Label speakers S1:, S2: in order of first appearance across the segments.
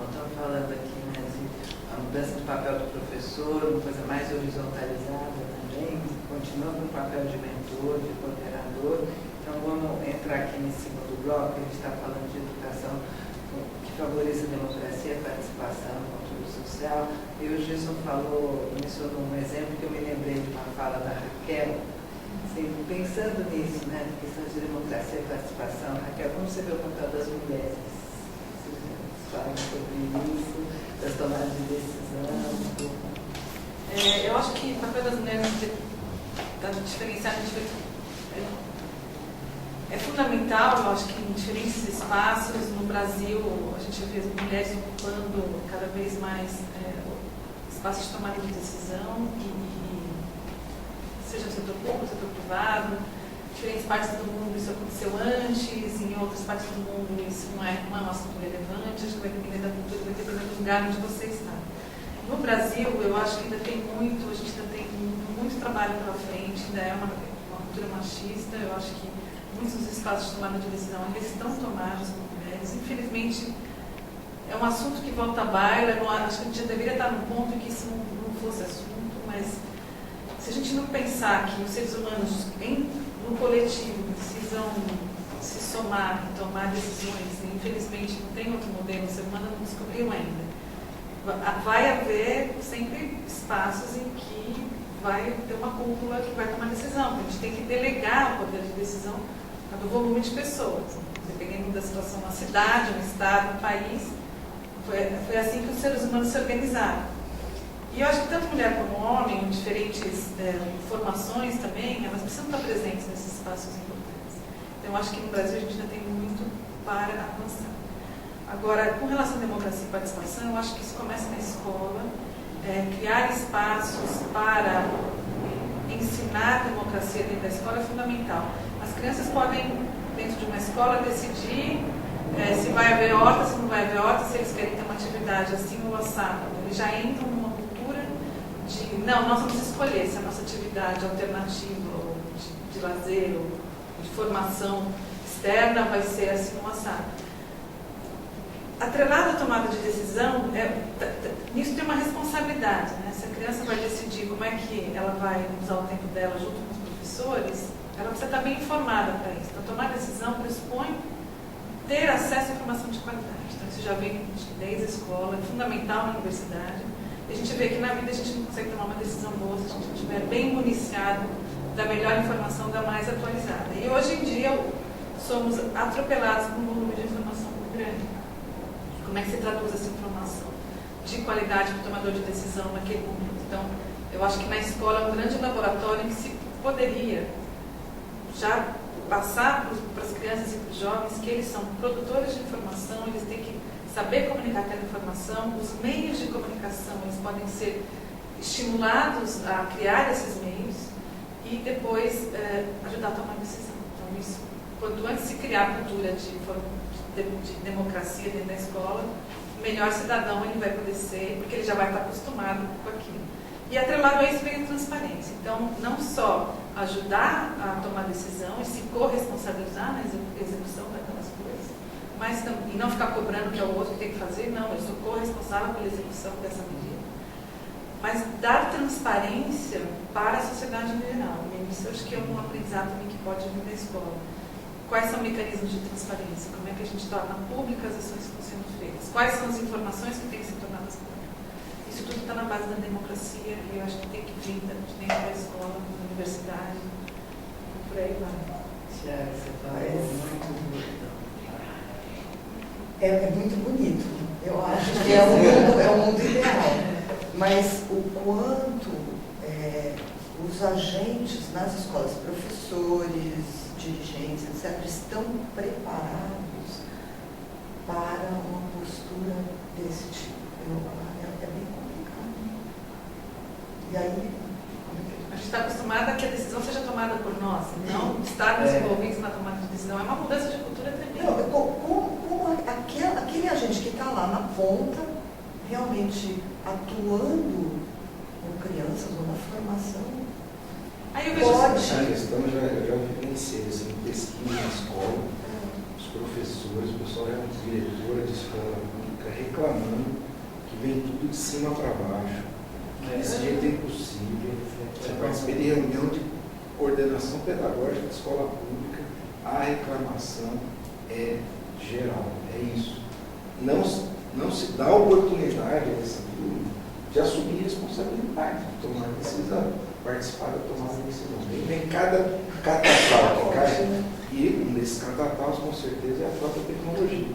S1: Nós estamos falando aqui, né, de a mudança do papel do professor, uma coisa mais horizontalizada também, continuando no papel de mentor, de coordenador. Então vamos entrar aqui nesse segundo bloco, a gente está falando de educação que favoreça a democracia, a participação, o controle social. E o Gilson mencionou um exemplo que eu me lembrei de uma fala da Raquel, assim, pensando nisso, né, na questão de democracia e participação. Raquel, como você vê o papel das mulheres? Vocês falam sobre isso, das tomadas de decisão?
S2: Eu acho que o papel das mulheres está diferenciado é fundamental. Eu acho que em diferentes espaços no Brasil a gente vê as mulheres ocupando cada vez mais espaços de tomada de decisão, seja no setor público, no setor privado. Em diferentes partes do mundo isso aconteceu antes, em outras partes do mundo isso não é um assunto relevante. Acho que vai depender da cultura, vai depender do lugar onde você está. No Brasil, eu acho que ainda tem muito, a gente ainda tem muito trabalho pela frente, ainda é uma cultura machista. Eu acho que muitos dos espaços de tomada de decisão ainda estão tomados por mulheres. Infelizmente, é um assunto que volta à baila. Acho que a gente já deveria estar num ponto em que isso não fosse assunto, mas se a gente não pensar que os seres humanos, no coletivo, precisam se somar e tomar decisões, e infelizmente não tem outro modelo, o ser humano não descobriu ainda, vai haver sempre espaços em que vai ter uma cúpula que vai tomar decisão. A gente tem que delegar o poder de decisão do volume de pessoas. Dependendo da situação na cidade, no estado, no país, foi assim que os seres humanos se organizaram. E eu acho que tanto mulher como homem, em diferentes formações também, elas precisam estar presentes nesses espaços importantes. Então eu acho que no Brasil a gente ainda tem muito para avançar. Agora, com relação à democracia e participação, eu acho que isso começa na escola. Criar espaços para ensinar a democracia dentro da escola é fundamental. As crianças podem, dentro de uma escola, decidir se vai haver horta, se não vai haver horta, se eles querem ter uma atividade assim ou assado. Eles já entram numa cultura de, não, nós vamos escolher se a nossa atividade alternativa, ou de lazer, ou de formação externa vai ser assim ou assado. Atrelado à tomada de decisão, nisso tem uma responsabilidade, né? Se a criança vai decidir como é que ela vai usar o tempo dela junto com os professores, ela precisa estar bem informada para isso. Então, tomar decisão pressupõe ter acesso à informação de qualidade. Então, isso já vem desde a escola, é fundamental na universidade. E a gente vê que na vida a gente não consegue tomar uma decisão boa se a gente não estiver bem municiado da melhor informação, da mais atualizada. E hoje em dia somos atropelados por um volume de informação muito grande. Como é que se traduz essa informação de qualidade para o tomador de decisão naquele momento? Então, eu acho que na escola é um grande laboratório em que se poderia já passar para as crianças e para os jovens que eles são produtores de informação, eles têm que saber comunicar aquela informação, os meios de comunicação eles podem ser estimulados a criar esses meios e depois ajudar a tomar decisão. Então, isso, quanto antes se criar a cultura de democracia dentro da escola, melhor cidadão ele vai poder ser, porque ele já vai estar acostumado com aquilo. E atrelado a isso vem a transparência. Então, não só ajudar a tomar decisão e se corresponsabilizar na execução daquelas coisas, mas e não ficar cobrando que é o outro que tem que fazer, não, eu sou corresponsável pela execução dessa medida. Mas dar transparência para a sociedade em geral. E isso eu acho que é um aprendizado também que pode vir da escola. Quais são os mecanismos de transparência? Como é que a gente torna públicas as ações que estão sendo feitas? Quais são as informações que têm que ser tornadas públicas? Isso tudo está na base da democracia e eu acho que tem que vir de dentro da escola, da universidade, e por aí vai.
S1: Tiago, você fala muito bonito.
S3: É muito bonito. Eu acho que é um mundo ideal. Mas o quanto os agentes nas escolas, professores, dirigentes, etc., estão preparados para uma postura desse tipo. É bem complicado. E aí,
S2: a gente está acostumada a que a decisão seja tomada por nós, não estarmos envolvidos na tomada de decisão. É uma mudança de cultura tremenda.
S3: Não, como aquele agente que está lá na ponta, realmente atuando com crianças ou na formação,
S2: aí eu vejo
S3: pode...
S4: A questão eu já vivenciei, assim, pesquisa na escola, os professores, o pessoal é diretora de escola, fica reclamando que vem tudo de cima para baixo, que desse jeito é impossível. Você participei de reunião de coordenação pedagógica de escola pública, a reclamação é geral, é isso. Não se dá oportunidade a essa turma de assumir responsabilidade, de tomar decisão, participar da tomada de decisão. Vem cada catatal que cai, e um desses catataus com certeza é a própria tecnologia.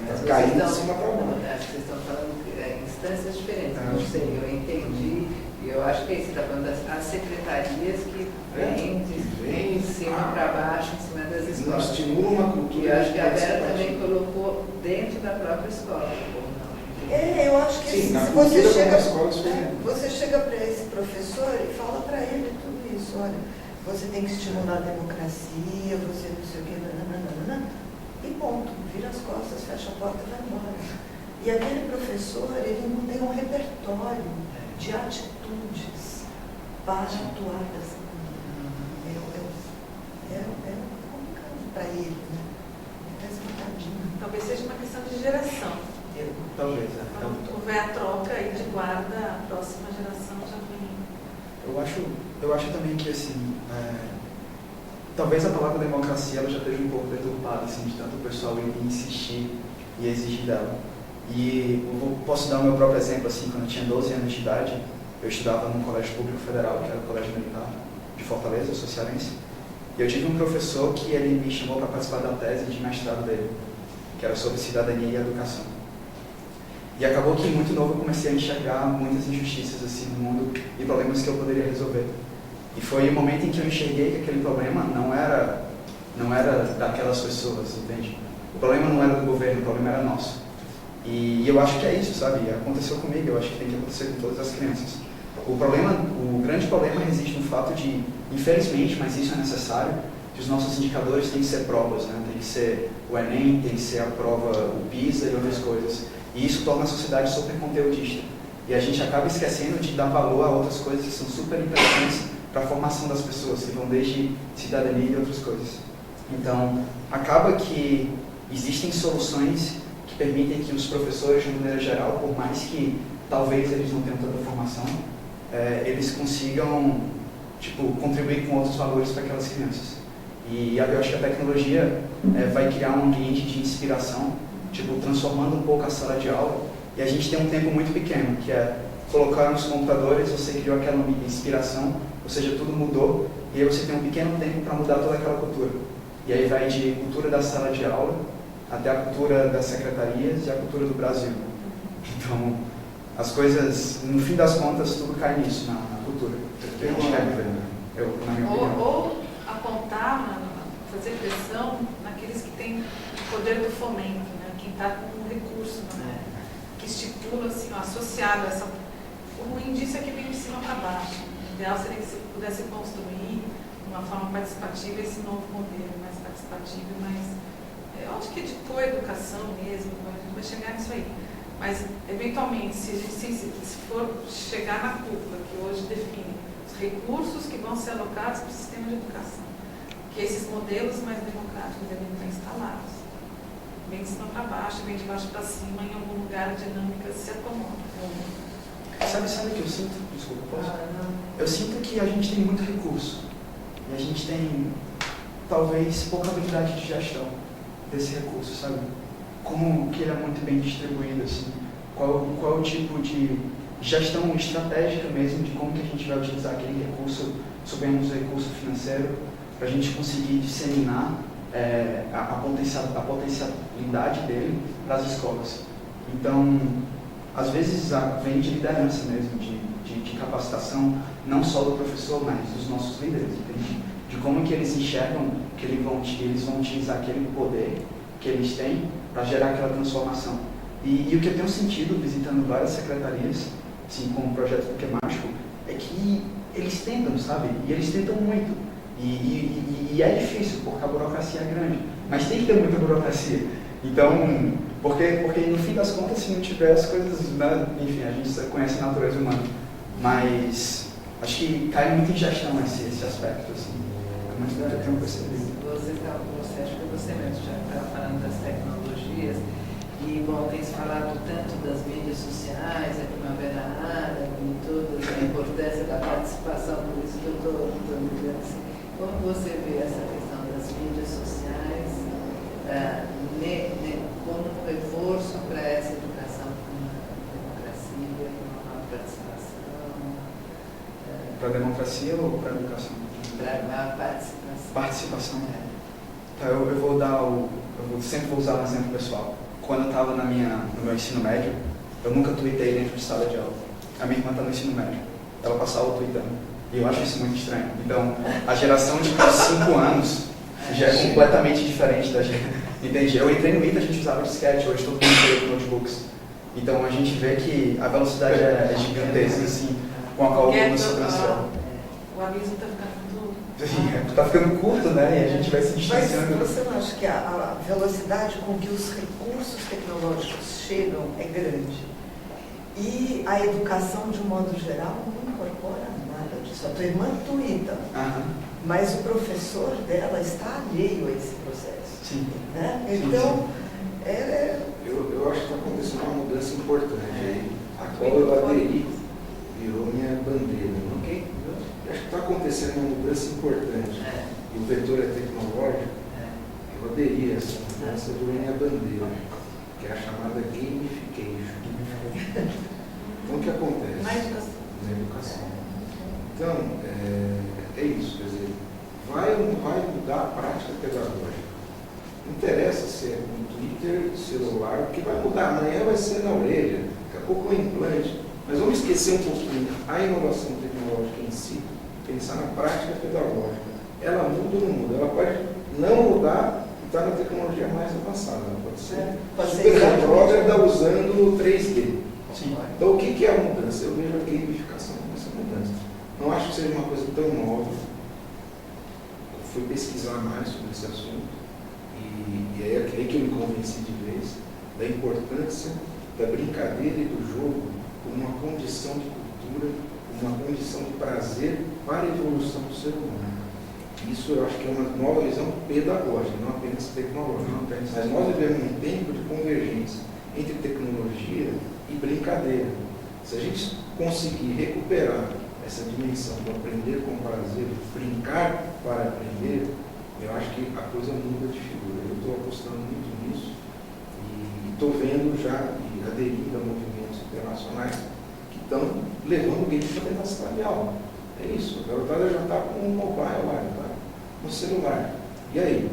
S1: Mas
S4: caindo de cima para baixo.
S1: Vocês estão falando em instâncias diferentes, não sei, eu entendi, e eu acho que aí você está falando das secretarias que vêm de cima para baixo, em cima das escolas.
S4: Não estimula uma cultura.
S1: E eu acho que a Vera também colocou dentro da própria escola.
S3: Eu acho que
S4: sim,
S3: se você chega para esse professor e fala para ele tudo isso, olha, você tem que estimular a democracia, você não sei o que, nananana, e ponto, vira as costas, fecha a porta e vai embora. E aquele professor, ele não tem um repertório de atitudes para atuar dessa maneira. É complicado para ele, né? Ele está esgotadinho.
S2: Talvez seja uma questão de geração.
S5: Talvez,
S2: Quando houver a troca aí de guarda, a próxima geração já vem.
S5: Eu acho também que, assim, talvez a palavra democracia ela já esteja um pouco deturpada, assim, de tanto o pessoal insistir e exigir dela. E posso dar o meu próprio exemplo, assim, quando eu tinha 12 anos de idade, eu estudava num colégio público federal, que era o Colégio Militar de Fortaleza, socialense, e eu tive um professor que ele me chamou para participar da tese de mestrado dele, que era sobre cidadania e educação. E acabou que, muito novo, eu comecei a enxergar muitas injustiças assim no mundo e problemas que eu poderia resolver. E foi o momento em que eu enxerguei que aquele problema não era daquelas pessoas, entende? O problema não era do governo, o problema era nosso. E eu acho que é isso, sabe? Aconteceu comigo, eu acho que tem que acontecer com todas as crianças. O grande problema reside no fato de, infelizmente, mas isso é necessário, que os nossos indicadores têm que ser provas, né? Tem que ser o Enem, tem que ser a prova, o PISA e outras coisas. E isso torna a sociedade super conteudista. E a gente acaba esquecendo de dar valor a outras coisas que são super importantes para a formação das pessoas, que vão desde cidadania e outras coisas. Então, acaba que existem soluções que permitem que os professores, de maneira geral, por mais que talvez eles não tenham tanta formação, eles consigam contribuir com outros valores para aquelas crianças. E eu acho que a tecnologia vai criar um ambiente de inspiração, transformando um pouco a sala de aula, e a gente tem um tempo muito pequeno, que é colocar nos computadores, você criou aquela inspiração, ou seja, tudo mudou, e aí você tem um pequeno tempo para mudar toda aquela cultura. E aí vai de cultura da sala de aula, até a cultura das secretarias e a cultura do Brasil. Então, as coisas, no fim das contas, tudo cai nisso, na cultura. Que a gente quer viver, na minha opinião.
S2: Ou apontar, fazer pressão naqueles que têm o poder do fomento, né? Quem está com um recurso, né? Que estipula, assim, associado a essa... O ruim disso é que vem de cima para baixo. O ideal seria que se pudesse construir de uma forma participativa esse novo modelo, mais participativo, mas eu acho que de coeducação mesmo, a gente vai chegar nisso aí. Mas, eventualmente, se for chegar na cúpula, que hoje define os recursos que vão ser alocados para o sistema de educação, que esses modelos mais democráticos devem estar instalados. Vem de cima para baixo, vem de baixo para cima, em algum lugar a dinâmica se acomoda.
S5: Sabe o que eu sinto? Desculpa, posso? Eu sinto que a gente tem muito recurso e a gente tem, talvez, pouca habilidade de gestão desse recurso, sabe? Como que ele é muito bem distribuído, assim, qual é o tipo de gestão estratégica mesmo de como que a gente vai utilizar aquele recurso, soubemos o recurso financeiro, para a gente conseguir disseminar a potencialidade dele para as escolas. Então, às vezes vem de liderança mesmo, de capacitação, não só do professor, mas dos nossos líderes, entende? De como que eles enxergam que eles vão utilizar aquele poder que eles têm para gerar aquela transformação. E o que eu tenho sentido visitando várias secretarias, assim como o projeto do Que Mágico, é que eles tentam, sabe? E eles tentam muito. E é difícil, porque a burocracia é grande. Mas tem que ter muita burocracia. Então, porque no fim das contas, se não tiver as coisas, né? Enfim, a gente conhece a natureza humana. Mas acho que cai muito em gestão esse aspecto, assim. É muito que eu tenho percebido.
S1: Acho que você mesmo já estava falando das tecnologias. E, bom, tem se falado tanto das mídias sociais, a Primavera Árabe, e toda a importância da participação, por isso que eu estou dizendo assim, como você vê essa questão das mídias sociais como um reforço para essa educação com a democracia, com a participação?
S5: Para a democracia ou para a educação?
S1: Para a participação.
S5: Participação. Tá, eu sempre vou usar um exemplo pessoal. Quando eu estava no meu ensino médio, eu nunca tuitei dentro de sala de aula. A minha irmã está no ensino médio. Ela passava tuitando. E eu acho isso muito estranho. Então, a geração de 5 anos já é completamente diferente da gente. Entende? Eu entrei no ITA, a gente usava disquete, hoje todo mundo tem notebooks. Então, a gente vê que a velocidade é gigantesca, assim, com a qual o mundo se transforma.
S2: O abismo está ficando
S5: Está ficando curto, né? E a gente vai se distanciando.
S3: Mas você não acha que a velocidade com que os recursos tecnológicos chegam é grande? E a educação, de um modo geral, não incorpora nada disso. A tua irmã tuita, mas o professor dela está alheio a esse processo.
S5: Sim.
S3: Né? Então,
S4: Eu acho que está acontecendo uma mudança importante aí, a qual eu aderi, virou minha bandeira.
S1: Ok?
S4: Acho que está acontecendo uma mudança importante. E o vetor é tecnológico. Eu aderi a essa mudança, virou minha bandeira, que é a chamada gamification. Então, o que acontece?
S2: na educação.
S4: Na educação. Então, é isso, quer dizer, vai ou não vai mudar a prática pedagógica. Não interessa se é com Twitter, celular, o que vai mudar amanhã vai ser na orelha, daqui a pouco é um implante. Mas vamos esquecer um pouquinho a inovação tecnológica em si, pensar na prática pedagógica. Ela muda ou não muda? Ela pode não mudar e estar na tecnologia mais avançada. Ela pode ser super retrógrada usando 3D.
S5: Sim.
S4: Então, o que é a mudança? Eu vejo a gamificação como essa mudança. Não acho que seja uma coisa tão nova. Eu fui pesquisar mais sobre esse assunto e é aí que eu me convenci de vez da importância da brincadeira e do jogo como uma condição de cultura, uma condição de prazer para a evolução do ser humano. Isso eu acho que é uma nova visão pedagógica, não apenas tecnológica. Mas nós vivemos um tempo de convergência entre tecnologia e brincadeira. Se a gente conseguir recuperar essa dimensão do aprender com prazer, brincar para aprender, eu acho que a coisa muda de figura. Eu estou apostando muito nisso e estou vendo já e aderindo a movimentos internacionais que estão levando o game para dentro da sala de aula. É isso, a garotada já está com um mobile lá, tá? No celular. E aí?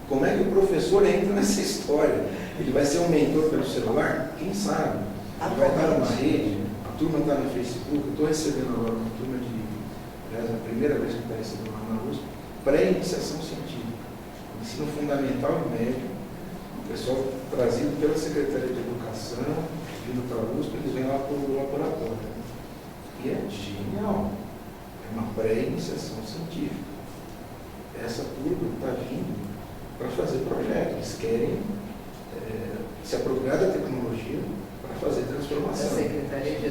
S4: Como é que o professor entra nessa história? Ele vai ser um mentor pelo celular? Quem sabe? Ele vai estar numa rede, a turma está no Facebook, eu estou recebendo agora uma turma de, aliás, a primeira vez que está recebendo lá na USP, pré-iniciação científica, ensino fundamental e médio, o pessoal trazido pela Secretaria de Educação, vindo para a USP, eles vêm lá para o laboratório. E é genial, é uma pré-iniciação científica. Essa turma está vindo para fazer projetos, eles querem se apropriar da tecnologia para fazer transformação.
S1: Da Secretaria de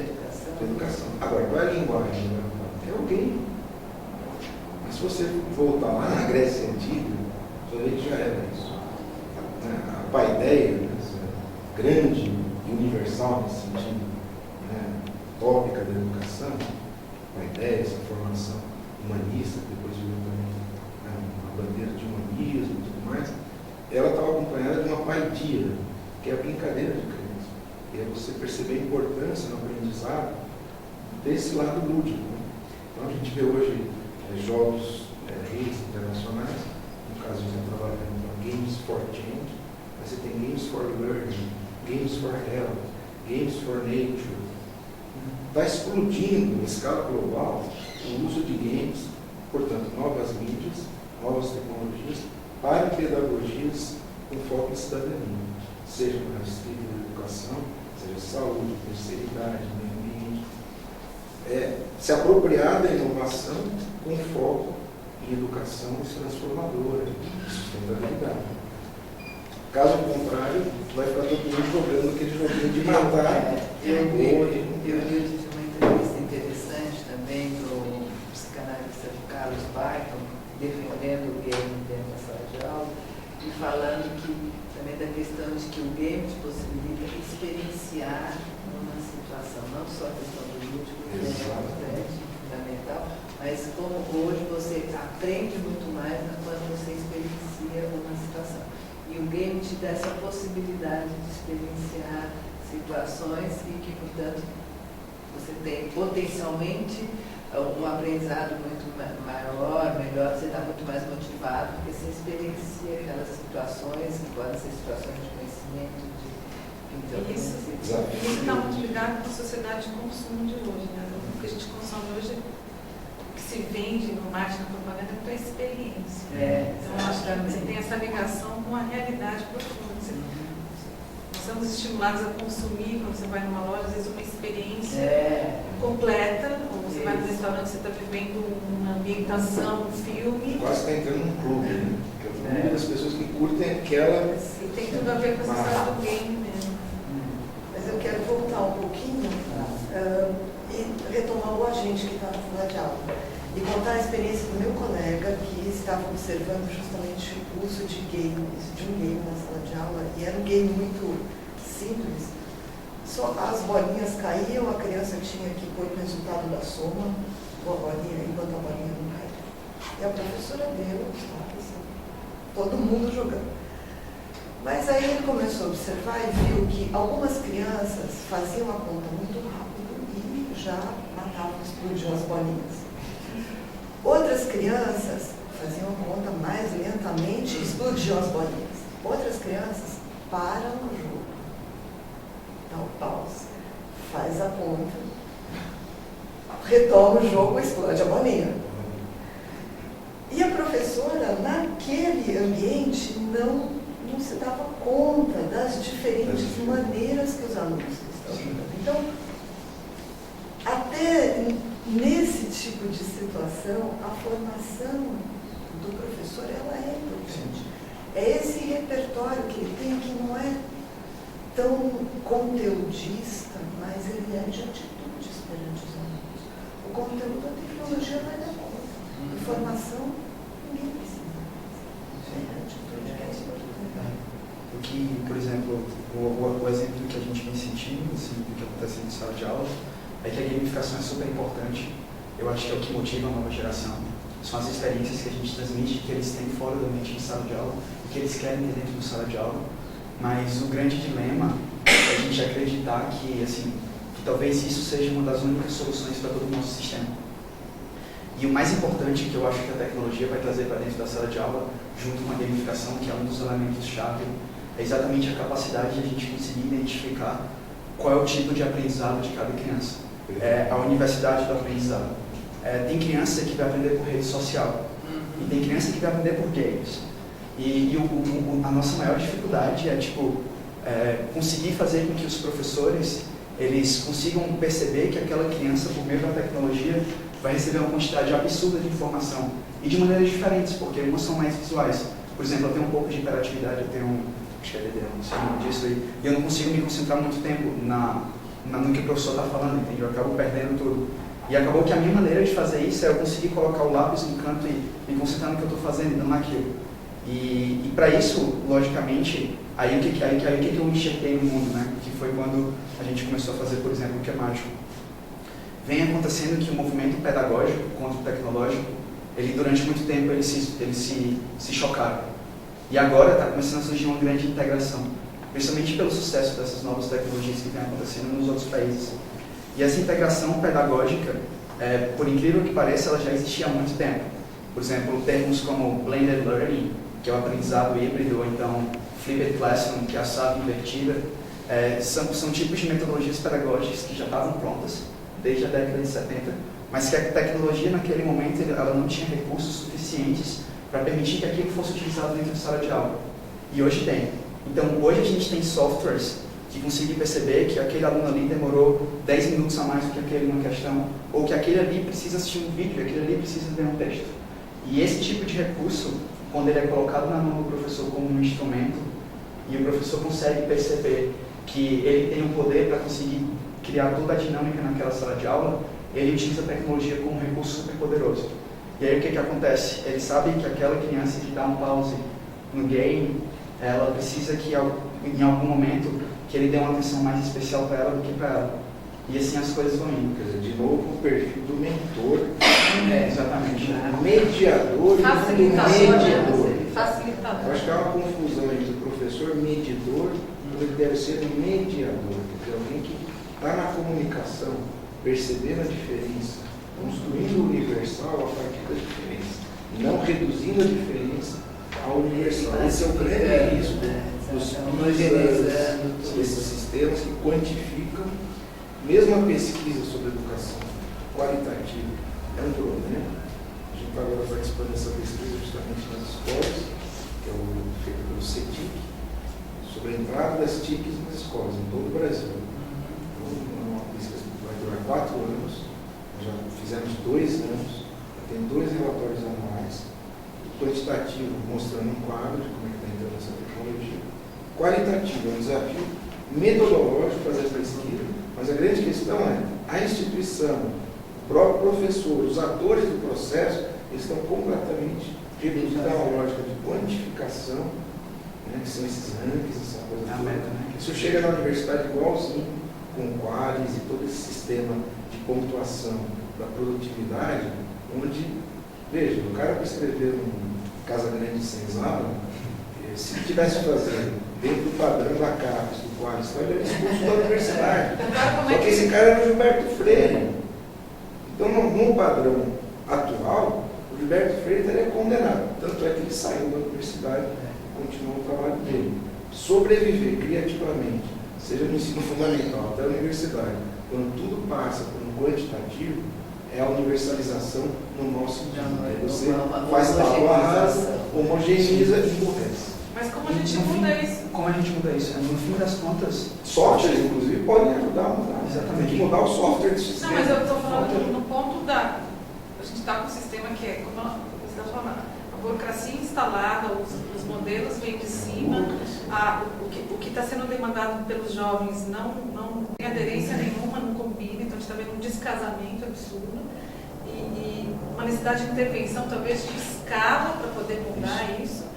S1: Educação.
S4: Agora, qual é a linguagem? É o game. Mas se você voltar lá na Grécia Antiga, você vê que já era isso. A paideia, essa grande e universal nesse sentido, tópica da educação, a paideia, essa formação humanista, que depois virou também uma bandeira de humanismo e tudo mais, ela estava acompanhada de uma paidia, que é a brincadeira de criança. E é você perceber a importância no aprendizado desse lado lúdico. Então a gente vê hoje jogos, redes internacionais, no caso de estar trabalhando com Games for Change, mas você tem Games for Learning, Games for Health, Games for Nature. Está explodindo, em escala global, o uso de games, portanto, novas mídias, novas tecnologias, para pedagogias com foco em cidadania, seja na distrito da educação, seja saúde, terceira idade, meio ambiente. Se apropriar da inovação com foco em educação transformadora, em sustentabilidade. Caso contrário, vai ficar todo mundo jogando aquele joguinho de matar.
S1: Eu vi uma entrevista interessante também do psicanalista Carlos Barton, defendendo o game dentro da sala de aula, e e falando que também da questão de que o game te possibilita experienciar uma situação, não só a questão do lúdico, que é importante, fundamental, mas como hoje você aprende muito mais quando você experiencia uma situação. E o game te dá essa possibilidade de experienciar situações e que, portanto, você tem potencialmente um aprendizado muito maior, melhor, você está muito mais motivado, porque você experiencia aquelas situações, que podem ser situações de conhecimento,
S2: Isso está muito ligado com a sociedade de consumo de hoje, né? O que a gente consome hoje, o que se vende no marketing, na propaganda, é a experiência. Então, eu acho que você tem essa ligação com a realidade profunda. Nós somos estimulados a consumir, quando você vai numa loja, às vezes uma experiência completa, ou você vai no restaurante, você está vivendo uma ambientação, um filme.
S4: Quase está entrando num clube, né? Porque o clube das pessoas que curtem aquela...
S2: E tem tudo a ver com essa história do game mesmo.
S3: Mas eu quero voltar um pouquinho e retomar o agente que está na sala de aula. E contar a experiência do meu colega que estava observando justamente o uso de games, de um game na sala de aula, e era um game muito simples. Só as bolinhas caíam, a criança tinha que pôr o resultado da soma, a bolinha, enquanto a bolinha não caía. E a professora deu, assim, todo mundo jogando. Mas aí ele começou a observar e viu que algumas crianças faziam a conta muito rápido e já matavam, explodiam as bolinhas. Outras crianças faziam a conta mais lentamente e explodiam as bolinhas. Outras crianças param o jogo. Dá um pause, faz a conta, retoma o jogo e explode a bolinha. E a professora, naquele ambiente, não se dava conta das diferentes maneiras que os alunos estão jogando. Então, até nesse tipo de situação, a formação do professor ela é importante. É esse repertório que ele tem, que não é tão conteudista, mas ele é de atitudes perante os alunos. O conteúdo da tecnologia vai dar conta. De formação, ninguém precisa. É atitude que é importante.
S5: O que, por exemplo, o exemplo que a gente vem sentindo, assim, do que acontece em sala de aula, é que a gamificação é super importante. Eu acho que é o que motiva a nova geração. São as experiências que a gente transmite, que eles têm fora da mente em sala de aula e que eles querem ter dentro da sala de aula. Mas o grande dilema é a gente acreditar que, assim, que talvez isso seja uma das únicas soluções para todo o nosso sistema. E o mais importante que eu acho que a tecnologia vai trazer para dentro da sala de aula, junto com a gamificação, que é um dos elementos-chave, é exatamente a capacidade de a gente conseguir identificar qual é o tipo de aprendizado de cada criança. É a universidade do aprendizado. Tem criança que vai aprender por rede social e tem criança que vai aprender por games. E a nossa maior dificuldade é conseguir fazer com que os professores eles consigam perceber que aquela criança, por meio da tecnologia, vai receber uma quantidade absurda de informação e de maneiras diferentes, porque umas são mais visuais. Por exemplo, eu tenho um pouco de hiperatividade, eu tenho acho que é DD, não sei o nome disso aí, e eu não consigo me concentrar muito tempo no que o professor está falando, entende? Eu acabo perdendo tudo. E acabou que a minha maneira de fazer isso é eu conseguir colocar o lápis no canto e me concentrar no que eu estou fazendo, não naquilo. E para isso, logicamente, aí o que eu enxerguei no mundo, né? Que foi quando a gente começou a fazer, por exemplo, o que é mágico. Vem acontecendo que o movimento pedagógico contra o tecnológico, ele durante muito tempo ele se chocaram. E agora está começando a surgir uma grande integração, principalmente pelo sucesso dessas novas tecnologias que vem acontecendo nos outros países. E essa integração pedagógica, por incrível que pareça, ela já existia há muito tempo. Por exemplo, termos como blended learning, que é o aprendizado híbrido, ou então flipped classroom, que é a sala invertida, são tipos de metodologias pedagógicas que já estavam prontas desde a década de 70, mas que a tecnologia naquele momento ela não tinha recursos suficientes para permitir que aquilo fosse utilizado dentro da sala de aula. E hoje tem. Então, hoje a gente tem softwares que conseguem perceber que aquele aluno ali demorou 10 minutos a mais do que aquele numa questão, ou que aquele ali precisa assistir um vídeo, aquele ali precisa ver um texto. E esse tipo de recurso, quando ele é colocado na mão do professor como um instrumento, e o professor consegue perceber que ele tem o poder para conseguir criar toda a dinâmica naquela sala de aula, ele utiliza a tecnologia como um recurso super poderoso. E aí o que acontece? Ele sabe que aquela criança que dá um pause no game, ela precisa que em algum momento que ele dê uma atenção mais especial para ela do que para ela. E assim as coisas vão indo.
S4: Quer dizer, de novo, o perfil do mentor,
S5: Exatamente.
S4: mediador e
S2: Facilitador,
S4: mediador.
S2: né?
S4: Eu
S2: Facilitador.
S4: acho que há uma confusão entre o professor medidor e ele deve ser um mediador, porque alguém que está na comunicação, percebendo a diferença, construindo o universal a partir da diferença, e não reduzindo a diferença ao universal. Esse é o grande risco dos PISA, desses sistemas que quantificam. Mesmo a pesquisa sobre educação qualitativa é um problema. A gente está agora participando dessa pesquisa justamente nas escolas, que é o feito pelo CETIC, sobre a entrada das TICs nas escolas em todo o Brasil. Então, é uma pesquisa que vai durar 4 anos, já fizemos 2 anos, tem 2 relatórios anuais, quantitativo mostrando um quadro de como é que está entrando essa tecnologia, qualitativo é um desafio metodológico fazer essa pesquisa, mas a grande questão é a instituição, o próprio professor, os atores do processo, eles estão completamente reduzidos a uma lógica de quantificação, né, que são esses rankings, essa coisa toda. Isso chega na universidade igualzinho, com o Qualis e todo esse sistema de pontuação da produtividade, onde, veja, o cara que escreveu um Casa Grande de Senzala, se ele tivesse fazendo dentro do padrão da CAPES, do Qualis, ele era expulso da universidade. Só que esse cara era o Gilberto Freire. Então, no padrão atual, o Gilberto Freire estaria condenado. Tanto é que ele saiu da universidade e continuou o trabalho dele. Sobreviver criativamente, seja no ensino fundamental até a universidade, quando tudo passa por um quantitativo, é a universalização no nosso sentido. Você faz tábua rasa, homogeneiza e emburrece.
S2: Mas como a gente muda isso?
S5: Como a gente muda isso? No fim das contas,
S4: Softwares, inclusive, podem ajudar a mudar.
S5: Exatamente.
S4: Tem que mudar o software do sistema.
S2: Não, mas eu estou falando no ponto da... A gente está com um sistema que é, como você está falando, a burocracia instalada, os modelos vêm de cima, o que está sendo demandado pelos jovens não tem aderência nenhuma, não combina, então a gente está vendo um descasamento absurdo e uma necessidade de intervenção, talvez de escala, para poder mudar isso.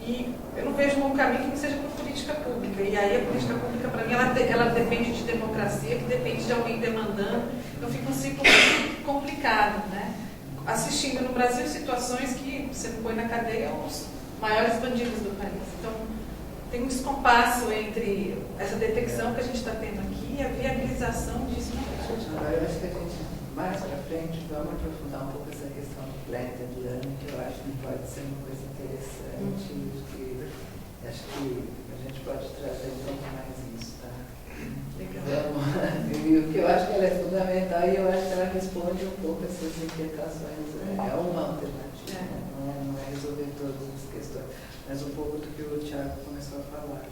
S2: E eu não vejo um caminho que não seja por política pública. E aí a política pública, para mim, ela depende de democracia, que depende de alguém demandando. Então fica um ciclo muito complicado, né? Assistindo no Brasil situações que você põe na cadeia os maiores bandidos do país. Então tem um descompasso entre essa detecção que a gente está tendo aqui e a viabilização disso na verdade.
S1: Agora eu acho que a gente, mais para frente, vamos aprofundar um pouco essa questão do blended learning, que eu acho que pode ser uma coisa interessante. Acho que a gente pode trazer um pouco mais isso, tá?
S2: Legal.
S1: E o que eu acho que ela é fundamental e eu acho que ela responde um pouco essas inquietações. É uma alternativa, não é resolver todas as questões, mas um pouco do que o Thiago começou a falar.